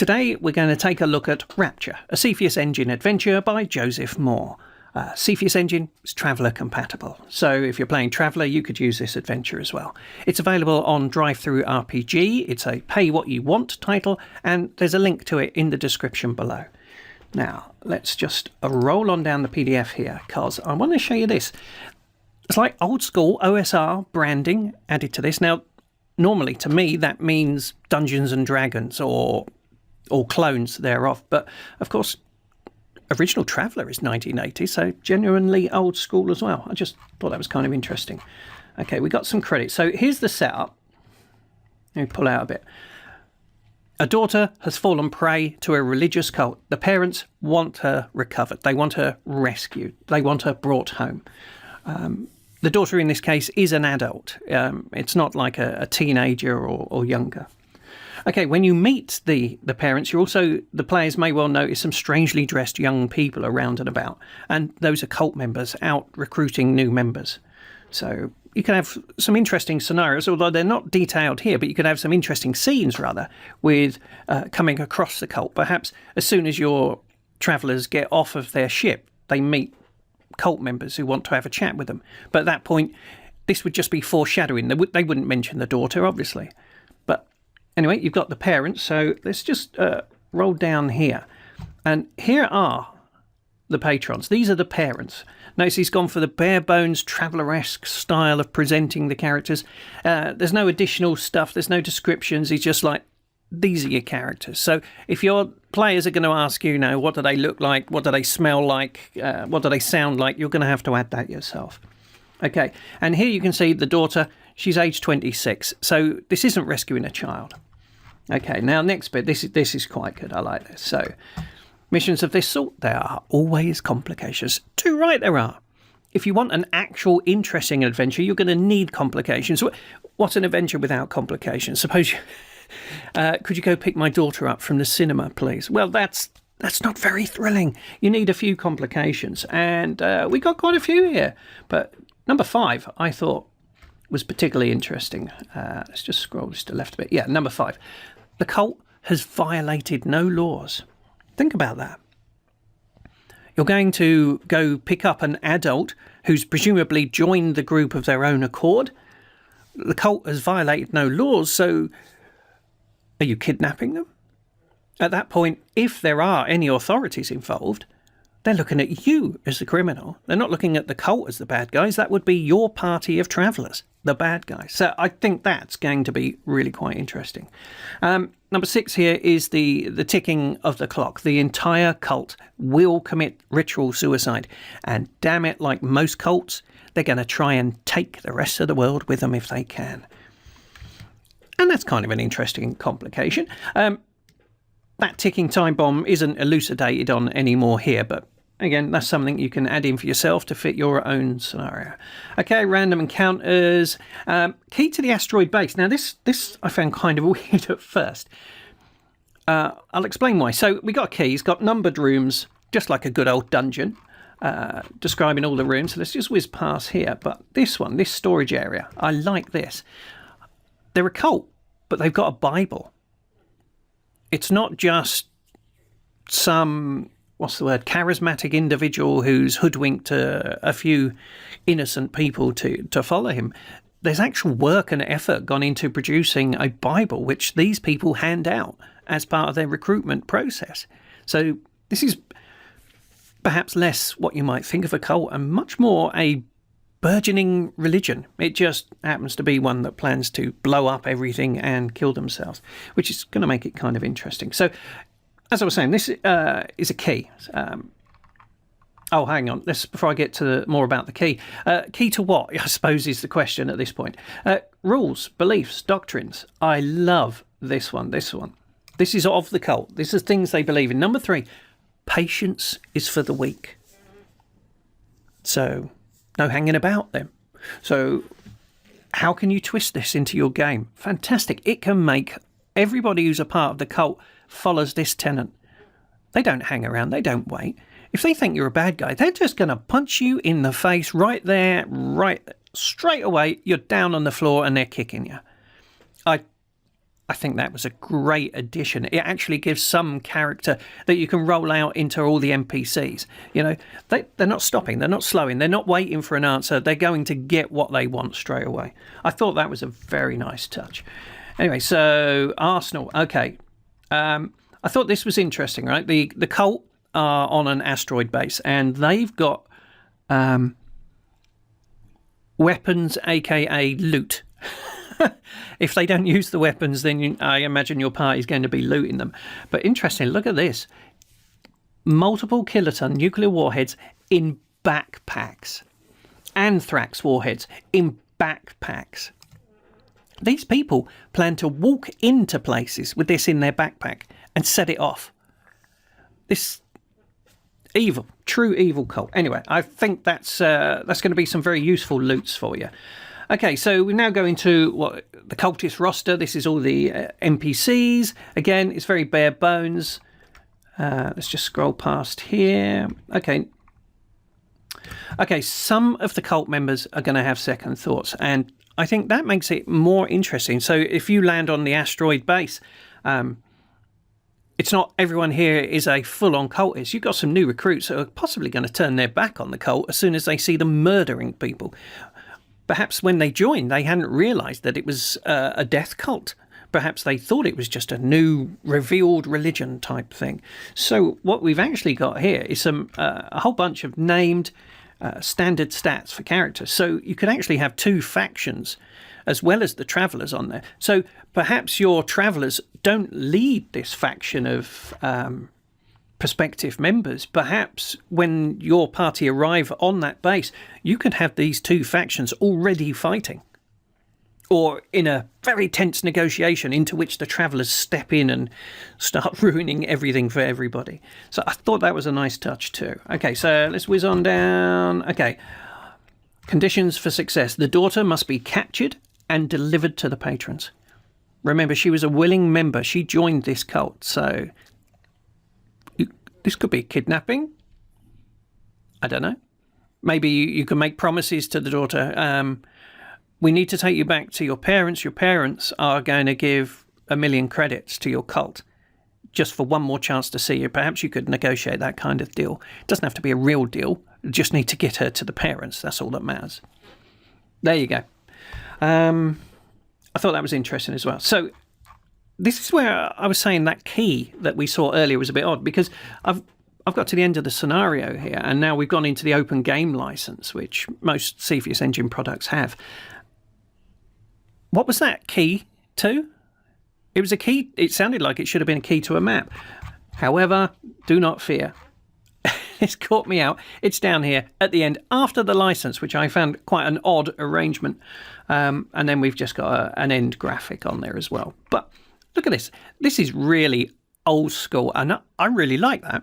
Today we're going to take a look at Rapture, a Cepheus Engine adventure by Joseph Moore. Cepheus Engine is Traveller compatible, so if you're playing Traveller you could use this adventure as well. It's available on Drive-Thru RPG, it's a pay what you want title, and there's a link to it in the description below. Now let's just roll on down the PDF here, because I want to show you this. It's like old school OSR branding added to this. Now normally to me that means Dungeons and Dragons or clones thereof, but of course original Traveller is 1980, so genuinely old school as well. I just thought that was kind of interesting. Okay, we got some credits. So here's the setup. Let me pull out a bit. A daughter has fallen prey to a religious cult. The parents want her recovered. They want her rescued. They want her brought home. The daughter in this case is an adult. It's not like a teenager or younger. Okay, when you meet the parents, the players may well notice some strangely dressed young people around and about, and those are cult members out recruiting new members. So you can have some interesting scenarios, although they're not detailed here, but you could have some interesting scenes, rather, with coming across the cult. Perhaps as soon as your travellers get off of their ship, they meet cult members who want to have a chat with them. But at that point, this would just be foreshadowing. They wouldn't mention the daughter, obviously. But anyway, you've got the parents, so let's just roll down here. And here are the patrons. These are the parents. Notice he's gone for the bare-bones Traveller-esque style of presenting the characters. There's no additional stuff. There's no descriptions. He's just like, these are your characters. So if your players are going to ask you, what do they look like? What do they smell like? What do they sound like? You're going to have to add that yourself. Okay, and here you can see the daughter. She's age 26, so this isn't rescuing a child. Okay, now next bit, this is quite good. I like this. So, missions of this sort, there are always complications. Too right there are. If you want an actual interesting adventure, you're going to need complications. What's an adventure without complications? Suppose you... could you go pick my daughter up from the cinema, please? Well, that's not very thrilling. You need a few complications, and we got quite a few here. But number 5, I thought, was particularly interesting. Let's just scroll just to the left a bit. Yeah, number 5. The cult has violated no laws. Think about that. You're going to go pick up an adult who's presumably joined the group of their own accord. The cult has violated no laws, so are you kidnapping them? At that point, if there are any authorities involved, they're looking at you as the criminal. They're not looking at the cult as the bad guys. That would be your party of travellers, the bad guys. So I think that's going to be really quite interesting. Number 6 here is the ticking of the clock. The entire cult will commit ritual suicide. And damn it, like most cults, they're going to try and take the rest of the world with them if they can. And that's kind of an interesting complication. That ticking time bomb isn't elucidated on anymore here, but again, that's something you can add in for yourself to fit your own scenario. Okay, random encounters. Key to the asteroid base. Now, this I found kind of weird at first. I'll explain why. So we got a key. It's got numbered rooms, just like a good old dungeon, describing all the rooms. So let's just whiz past here. But this one, this storage area, I like this. They're a cult, but they've got a Bible. It's not just some, charismatic individual who's hoodwinked a few innocent people to follow him. There's actual work and effort gone into producing a Bible, which these people hand out as part of their recruitment process. So this is perhaps less what you might think of a cult and much more a burgeoning religion. It just happens to be one that plans to blow up everything and kill themselves, which is going to make it kind of interesting. So, as I was saying, this is a key. Oh, hang on. Before I get to more about the key. Key to what, I suppose, is the question at this point. Rules, beliefs, doctrines. I love this one. This is of the cult. This is things they believe in. Number 3, patience is for the weak. So, no hanging about them. So how can you twist this into your game? Fantastic. It can make everybody who's a part of the cult follows this tenet. They don't hang around. They don't wait. If they think you're a bad guy, they're just going to punch you in the face right there, right straight away. You're down on the floor and they're kicking you. I I think that was a great addition. It actually gives some character that you can roll out into all the NPCs. You know, they're not stopping, they're not slowing, they're not waiting for an answer. They're going to get what they want straight away. I thought that was a very nice touch. Anyway, so Arsenal. Okay. I thought this was interesting, right? The cult are on an asteroid base, and they've got weapons, aka loot. If they don't use the weapons, then I imagine your party's going to be looting them. But interesting, look at this. Multiple kiloton nuclear warheads in backpacks. Anthrax warheads in backpacks. These people plan to walk into places with this in their backpack and set it off. This evil, true evil cult. Anyway, I think that's going to be some very useful loots for you. Okay, so we now go into the Cultist roster. This is all the NPCs. Again, it's very bare bones. Let's just scroll past here. Okay, some of the cult members are going to have second thoughts, and I think that makes it more interesting. So if you land on the asteroid base, it's not everyone here is a full-on cultist. You've got some new recruits that are possibly going to turn their back on the cult as soon as they see them murdering people. Perhaps when they joined, they hadn't realised that it was a death cult. Perhaps they thought it was just a new revealed religion type thing. So what we've actually got here is a whole bunch of named standard stats for characters. So you can actually have two factions as well as the Travellers on there. So perhaps your Travellers don't lead this faction of prospective members. Perhaps when your party arrive on that base, you could have these two factions already fighting, or in a very tense negotiation into which the Travellers step in and start ruining everything for everybody. So I thought that was a nice touch too. Okay, so let's whiz on down. Okay, conditions for success. The daughter must be captured and delivered to the patrons. Remember, she was a willing member. She joined this cult, so this could be kidnapping. I don't know. Maybe you can make promises to the daughter. We need to take you back to your parents. Your parents are going to give 1 million credits to your cult just for one more chance to see you. Perhaps you could negotiate that kind of deal. It doesn't have to be a real deal. You just need to get her to the parents. That's all that matters. There you go. I thought that was interesting as well. So this is where I was saying that key that we saw earlier was a bit odd, because I've got to the end of the scenario here, and now we've gone into the open game license, which most Cepheus Engine products have. What was that key to? It was a key. It sounded like it should have been a key to a map. However, do not fear. It's caught me out. It's down here at the end after the license, which I found quite an odd arrangement. And then we've just got an end graphic on there as well. But look at this. This is really old school, and I really like that.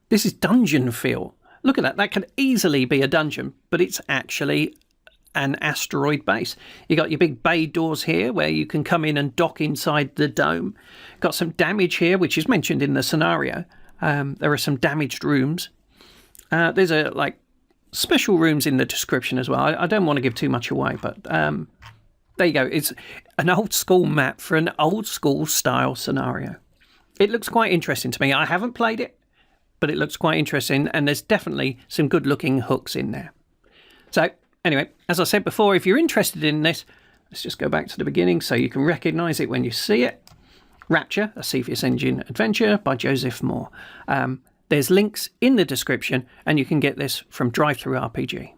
This is dungeon feel. Look at that. That could easily be a dungeon, but it's actually an asteroid base. You got your big bay doors here where you can come in and dock inside the dome. Got some damage here, which is mentioned in the scenario. There are some damaged rooms. There's special rooms in the description as well. I don't want to give too much away, but there you go. It's an old school map for an old school style scenario. It looks quite interesting to me. I haven't played it, but it looks quite interesting, and there's definitely some good looking hooks in there. So anyway, as I said before, if you're interested in this, let's just go back to the beginning so you can recognise it when you see it. Rapture, a Cepheus Engine adventure by Joseph Moore. There's links in the description, and you can get this from Drive-Thru RPG.